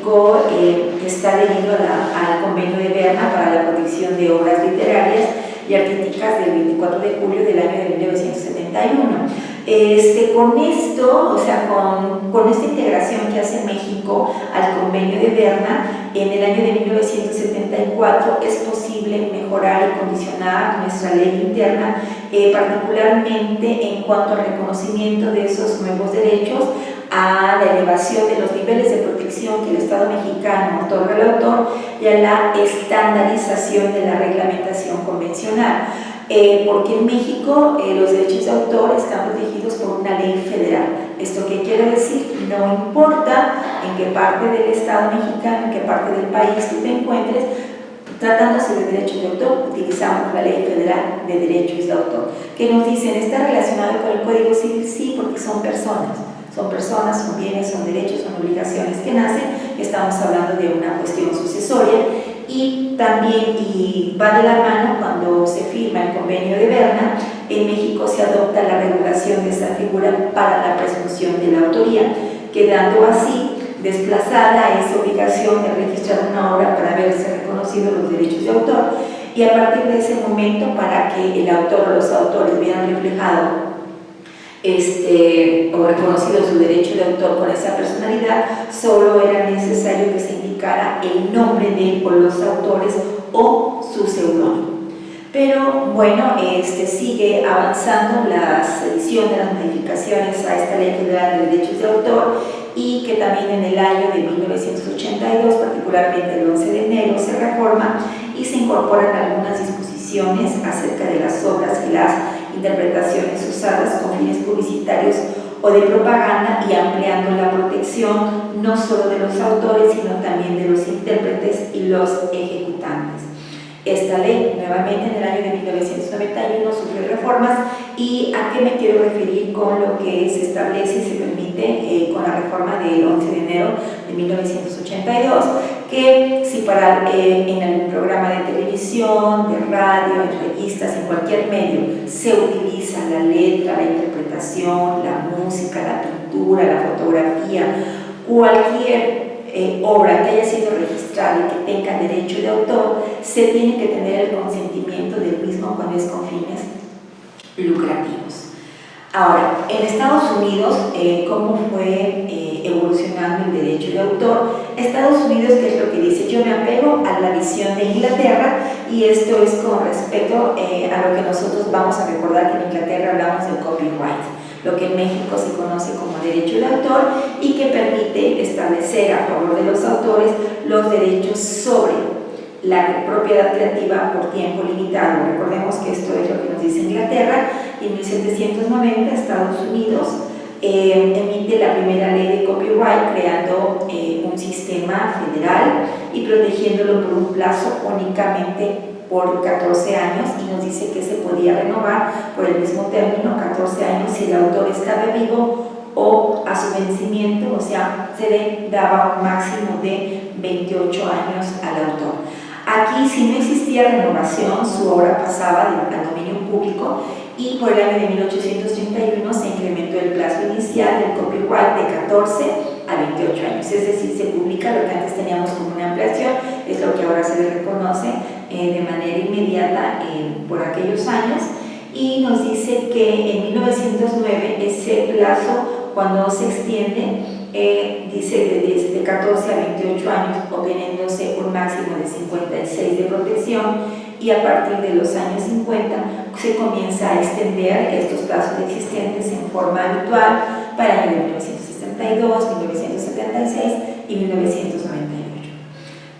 México está adherido al convenio de Berna para la protección de obras literarias y artísticas del 24 de julio del año de 1971. Con esto, o sea, con esta integración que hace México al convenio de Berna, en el año de 1974 es posible mejorar y condicionar nuestra ley interna, particularmente en cuanto al reconocimiento de esos nuevos derechos, a la elevación de los niveles de protección que el Estado mexicano otorga al autor y a la estandarización de la reglamentación convencional. Porque en México los derechos de autor están protegidos por una ley federal. ¿Esto qué quiere decir? No importa en qué parte del Estado mexicano, en qué parte del país tú te encuentres, tratándose de derechos de autor, utilizamos la Ley Federal de Derechos de Autor. ¿Qué nos dicen? ¿Está relacionado con el Código Civil? Sí, porque son personas. Son personas, son bienes, son derechos, son obligaciones que nacen. Estamos hablando de una cuestión sucesoria y también, y va de la mano cuando se firma el convenio de Berna, en México se adopta la regulación de esa figura para la presunción de la autoría, quedando así desplazada esa obligación de registrar una obra para verse reconocidos los derechos de autor, y a partir de ese momento, para que el autor o los autores vean reflejado o reconocido su derecho de autor con esa personalidad, solo era necesario que se indicara el nombre de los autores o su seudónimo. Pero bueno, sigue avanzando la edición de las modificaciones a esta Ley Federal de Derechos de Autor, y que también en el año de 1982, particularmente el 11 de enero, se reforma y se incorporan algunas disposiciones acerca de las obras y las interpretaciones usadas con fines publicitarios o de propaganda, y ampliando la protección no solo de los autores, sino también de los intérpretes y los ejecutantes. Esta ley, nuevamente en el año de 1991, sufrió reformas. ¿Y a qué me quiero referir con lo que se establece y se permite con la reforma del 11 de enero de 1982? Que si en algún programa de televisión, de radio, en revistas, en cualquier medio, se utiliza la letra, la interpretación, la música, la pintura, la fotografía, cualquier obra que haya sido registrada y que tenga derecho de autor, se tiene que tener el consentimiento del mismo cuando es con fines lucrativos. Ahora, en Estados Unidos, ¿cómo fue evolucionando el derecho de autor? Estados Unidos, ¿qué es lo que dice? Yo me apego a la visión de Inglaterra, y esto es con respecto a lo que nosotros vamos a recordar que en Inglaterra hablamos del copyright, lo que en México se conoce como derecho de autor, y que permite establecer a favor de los autores los derechos sobre la propiedad creativa por tiempo limitado. Recordemos que esto es lo que nos dice Inglaterra, y en 1790 Estados Unidos emite la primera ley de copyright, creando un sistema federal y protegiéndolo por un plazo únicamente por 14 años, y nos dice que se podía renovar por el mismo término, 14 años, si el autor estaba vivo o a su vencimiento, o sea, se le daba un máximo de 28 años al autor. Aquí, si no existía renovación, su obra pasaba al dominio público, y por el año de 1831 se incrementó el plazo inicial del copyright de 14 a 28 años, es decir, se publica lo que antes teníamos como una ampliación, es lo que ahora se le reconoce de manera inmediata por aquellos años. Y nos dice que en 1909 ese plazo, cuando se extiende, dice de 14 a 28 años, obteniéndose un máximo de 56 de protección, y a partir de los años 50 se comienza a extender estos plazos existentes en forma habitual para el año 1972, 1976 y 1998.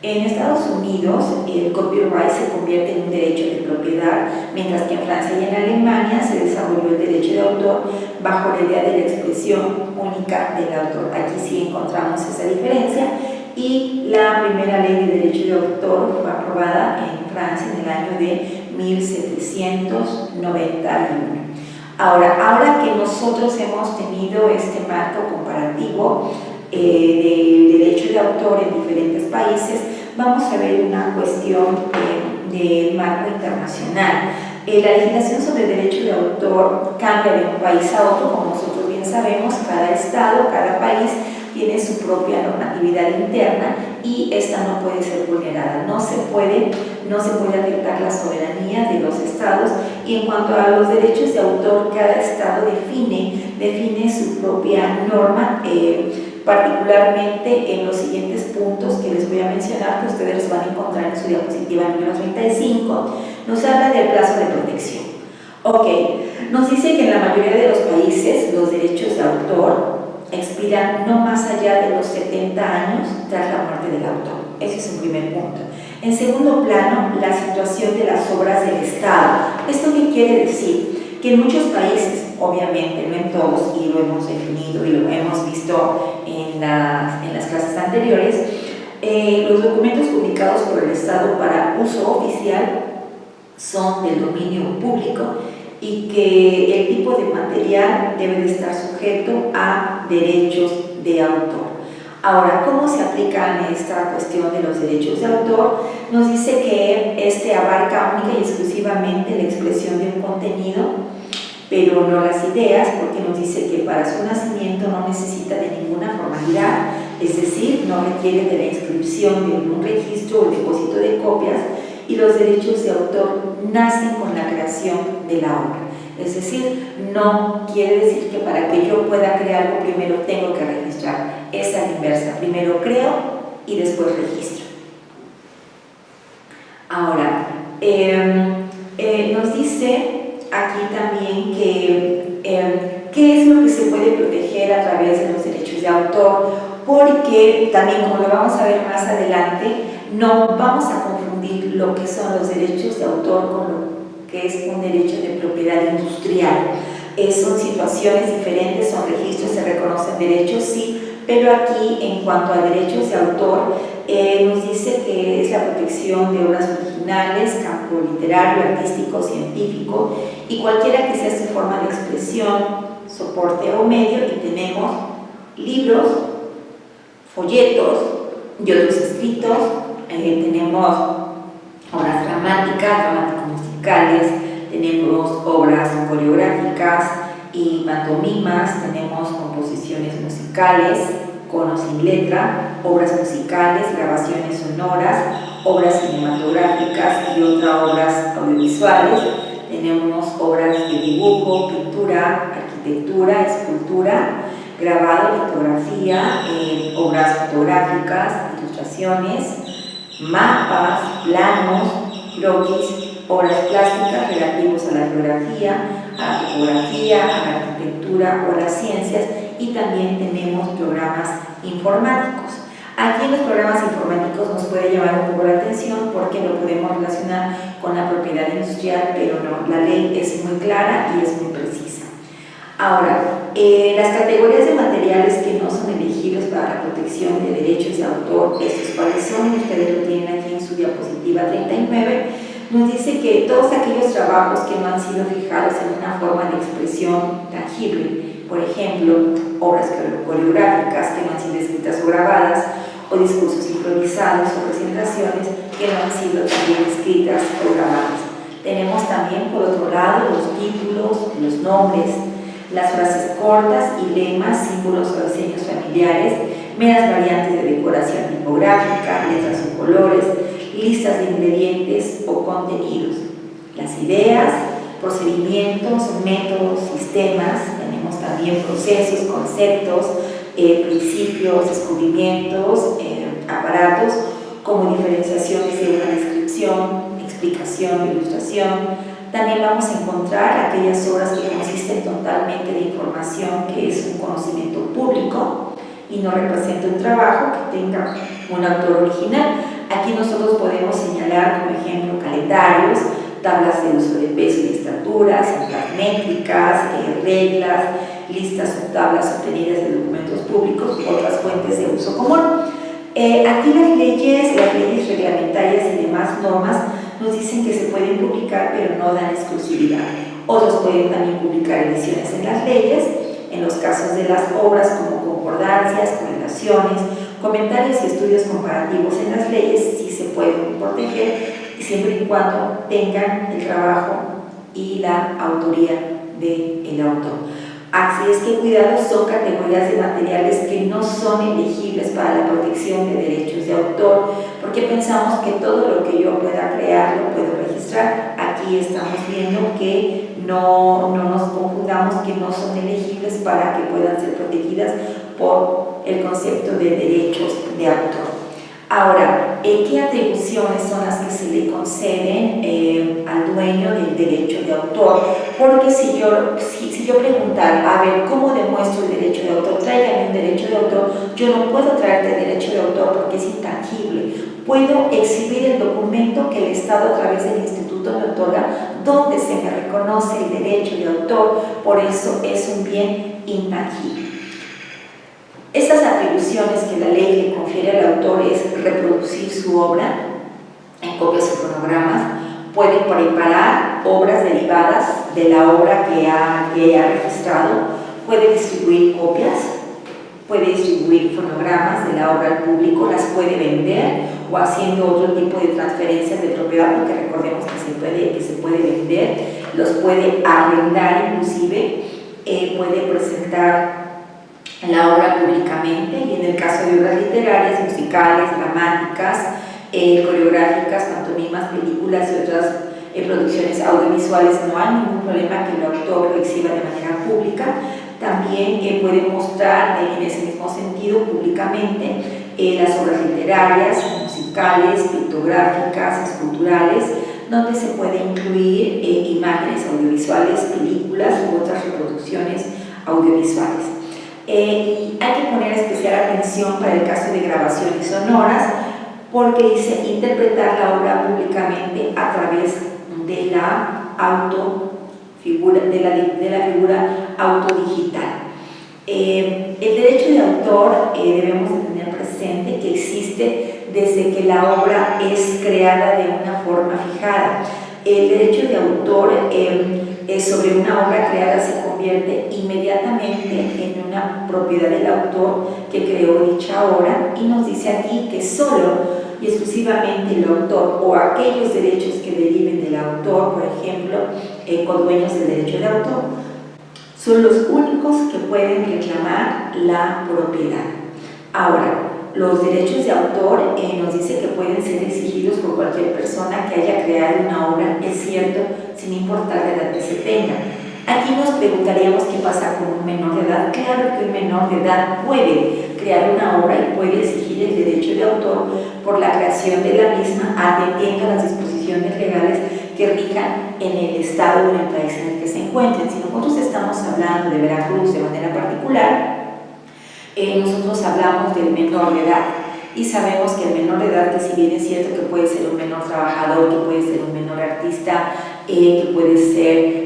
En Estados Unidos, el copyright se convierte en un derecho de propiedad, mientras que en Francia y en Alemania se desarrolló el derecho de autor bajo la idea de la expresión única del autor. Aquí sí encontramos esa diferencia, y la primera ley de derecho de autor fue aprobada en Francia en el año de 1791. Ahora que nosotros hemos tenido este marco comparativo del derecho de autor en diferentes países, vamos a ver una cuestión del marco internacional. La legislación sobre derecho de autor cambia de un país a otro, como nosotros bien sabemos. Cada estado, cada país tiene su propia normatividad interna y esta no puede ser vulnerada. No se puede afectar la soberanía de los estados, y en cuanto a los derechos de autor, cada estado define su propia norma, particularmente en los siguientes puntos que les voy a mencionar, que ustedes los van a encontrar en su diapositiva número 35. Nos habla del plazo de protección. Ok, nos dice que en la mayoría de los países los derechos de autor expiran no más allá de los 70 años tras la muerte del autor. Ese es un primer punto. En segundo plano, la situación de las obras del Estado. ¿Esto qué quiere decir? Que en muchos países, obviamente, no en todos, y lo hemos definido y lo hemos visto en las clases anteriores, los documentos publicados por el Estado para uso oficial son del dominio público y que el tipo de material debe de estar sujeto a derechos de autor. Ahora, ¿cómo se aplica en esta cuestión de los derechos de autor? Nos dice que este abarca única y exclusivamente la expresión de un contenido, pero no las ideas, porque nos dice que para su nacimiento no necesita de ninguna formalidad, es decir, no requiere de la inscripción de un registro o depósito de copias, y los derechos de autor nacen con la creación de la obra. Es decir, no quiere decir que para que yo pueda crear algo primero tengo que registrar. Es a la inversa, primero creo y después registro. Ahora, nos dice aquí también que qué es lo que se puede proteger a través de los derechos de autor, porque también, como lo vamos a ver más adelante, no vamos a confundir lo que son los derechos de autor con lo que es un derecho de propiedad industrial. Son situaciones diferentes, son registros, se reconocen derechos, sí, pero aquí, en cuanto a derechos de autor, nos dice que es la protección de obras originales, campo literario, artístico, científico, y cualquiera que sea su forma de expresión, soporte o medio, y tenemos libros, folletos y otros escritos, tenemos obras dramáticas, dramático-musicales, tenemos obras coreográficas y pantomimas, tenemos composiciones musicales con o sin letra, obras musicales, grabaciones sonoras, obras cinematográficas y otras obras audiovisuales. Tenemos obras de dibujo, pintura, arquitectura, escultura, grabado, fotografía, obras fotográficas, ilustraciones, mapas, planos, croquis, obras plásticas relativos a la geografía, a la topografía, a la arquitectura o a las ciencias, y también tenemos programas informáticos. Aquí en los programas informáticos nos puede llamar un poco la atención porque lo podemos relacionar con la propiedad industrial, pero no, la ley es muy clara y es muy precisa. Ahora, las categorías de materiales que no son elegibles para la protección de derechos de autor, estos cuáles son, ustedes lo tienen aquí en su diapositiva 39, nos dice que todos aquellos trabajos que no han sido fijados en una forma de expresión tangible, por ejemplo, obras coreográficas que no han sido escritas o grabadas, o discursos improvisados o presentaciones que no han sido también escritas o grabadas. Tenemos también, por otro lado, los títulos, los nombres, las frases cortas y lemas, símbolos o diseños familiares, meras variantes de decoración tipográfica, letras o colores, listas de ingredientes o contenidos. Las ideas, procedimientos, métodos, sistemas, tenemos también procesos, conceptos, principios, descubrimientos, aparatos, como diferenciaciones de una descripción, explicación, ilustración. También vamos a encontrar aquellas obras que consisten totalmente de información que es un conocimiento público y no representa un trabajo que tenga un autor original. Aquí nosotros podemos señalar como ejemplo calendarios, tablas de uso de peso y estaturas, cintas métricas, reglas, listas o tablas obtenidas de documentos públicos u otras fuentes de uso común. Aquí las leyes reglamentarias y demás normas nos dicen que se pueden publicar, pero no dan exclusividad. Otros pueden también publicar ediciones en las leyes, en los casos de las obras como concordancias, correlaciones, comentarios y estudios comparativos en las leyes sí se pueden proteger, siempre y cuando tengan el trabajo y la autoría del autor. Así es que cuidado, son categorías de materiales que no son elegibles para la protección de derechos de autor, porque pensamos que todo lo que yo pueda crear lo puedo registrar. Aquí estamos viendo que no nos confundamos, que no son elegibles para que puedan ser protegidas por el concepto de derechos de autor. Ahora, ¿qué atribuciones son las que se le conceden al dueño del derecho de autor? Porque si yo preguntara, a ver, ¿cómo demuestro el derecho de autor? Tráigame un derecho de autor. Yo no puedo traerte el derecho de autor porque es intangible. Puedo exhibir el documento que el Estado a través del Instituto me otorga, donde se me reconoce el derecho de autor, por eso es un bien intangible. Estas atribuciones que la ley le confiere al autor es reproducir su obra en copias o fonogramas, puede preparar obras derivadas de la obra que ha registrado, puede distribuir copias, puede distribuir fonogramas de la obra al público, las puede vender o haciendo otro tipo de transferencias de propiedad, porque recordemos que se puede vender, los puede arrendar inclusive, puede presentar la obra públicamente, y en el caso de obras literarias, musicales, dramáticas, coreográficas, pantomimas, películas y otras producciones audiovisuales, no hay ningún problema que el autor lo exhiba de manera pública. También puede mostrar en ese mismo sentido públicamente las obras literarias, musicales, pictográficas, esculturales, donde se puede incluir imágenes audiovisuales, películas u otras reproducciones audiovisuales. Y hay que poner especial atención para el caso de grabaciones sonoras, porque dice interpretar la obra públicamente a través de la figura autodigital. El derecho de autor debemos de tener presente que existe desde que la obra es creada de una forma fijada. El derecho de autor sobre una obra creada se convierte inmediatamente en una propiedad del autor que creó dicha obra, y nos dice aquí que solo y exclusivamente el autor o aquellos derechos que deriven del autor, por ejemplo, codueños del derecho de autor, son los únicos que pueden reclamar la propiedad. Ahora, los derechos de autor nos dice que pueden ser exigidos por cualquier persona que haya creado una obra, es cierto, sin importar la edad que se tenga. Aquí nos preguntaríamos qué pasa con un menor de edad. Claro que un menor de edad puede crear una obra y puede exigir el derecho de autor por la creación de la misma, atendiendo a las disposiciones legales que rijan en el estado o en el país en el que se encuentren. Si nosotros estamos hablando de Veracruz de manera particular, nosotros hablamos del menor de edad, y sabemos que el menor de edad, que si bien es cierto que puede ser un menor trabajador, que puede ser un menor artista, que puede ser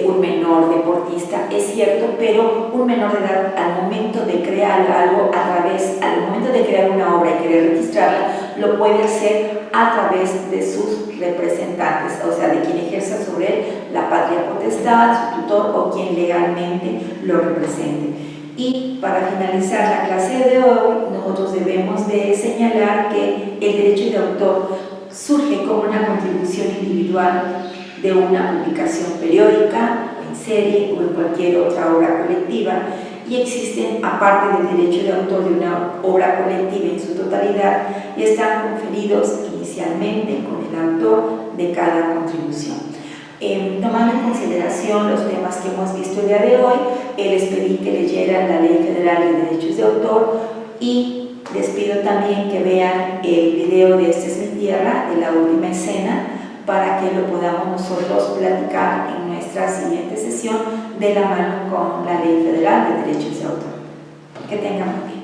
un menor deportista, es cierto, pero un menor de edad al momento de crear algo al momento de crear una obra y querer registrarla, lo puede hacer a través de sus representantes, o sea, de quien ejerza sobre él la patria potestad, su tutor o quien legalmente lo represente. Y para finalizar la clase de hoy, nosotros debemos de señalar que el derecho de autor surge como una contribución individual de una publicación periódica, en serie o en cualquier otra obra colectiva, y existen, aparte del derecho de autor de una obra colectiva en su totalidad, y están conferidos inicialmente con el autor de cada contribución. Tomando en consideración los temas que hemos visto el día de hoy, les pedí que leyeran la Ley Federal de Derechos de Autor, y les pido también que vean el video de Esta es mi tierra, de La última escena, para que lo podamos nosotros platicar en nuestra siguiente sesión de la mano con la Ley Federal de Derechos de Autor. Que tengan muy bien.